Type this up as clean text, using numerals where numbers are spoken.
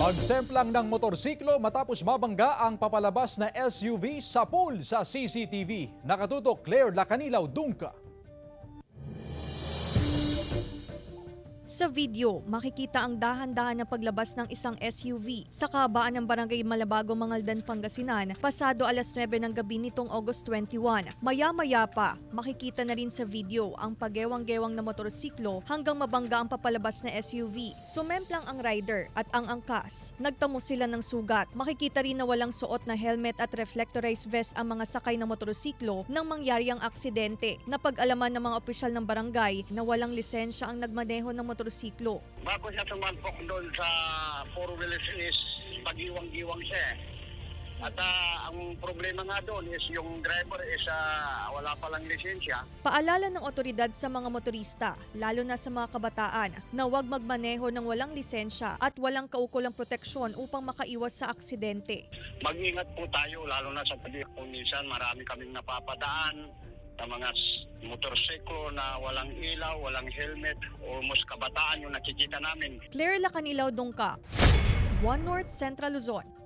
Pagsemplang ng motorsiklo matapos mabangga ang papalabas na SUV sa pool sa CCTV. Nakatutok Claire Lacanilaw, Dungka. Sa video, makikita ang dahan-dahan na paglabas ng isang SUV sa kabaan ng Barangay Malabago, Mangaldan, Pangasinan, pasado alas 9 ng gabi nitong August 21. Maya-maya pa, makikita na rin sa video ang pagewang-gewang na motorsiklo hanggang mabangga ang papalabas na SUV. Sumemplang ang rider at ang angkas. Nagtamo sila ng sugat. Makikita rin na walang suot na helmet at reflectorized vest ang mga sakay ng motorsiklo nang mangyari ang aksidente. Napag-alaman ng mga opisyal ng barangay na walang lisensya ang nagmaneho ng motorsiklo. Bago siya tumampok doon sa four wheels is pagiwang-giwang siya. At ang problema nga doon is yung driver is wala palang lisensya. Paalala ng otoridad sa mga motorista, lalo na sa mga kabataan, na huwag magmaneho ng walang lisensya at walang kaukulang proteksyon upang makaiwas sa aksidente. Mag-ingat po tayo lalo na sa pagiging kung minsan marami kaming napapadaan na mga motorsiklo na walang ilaw, walang helmet, almost kabataan yung nakikita namin. Claire Lacanilaw, Dungka, One North Central Luzon.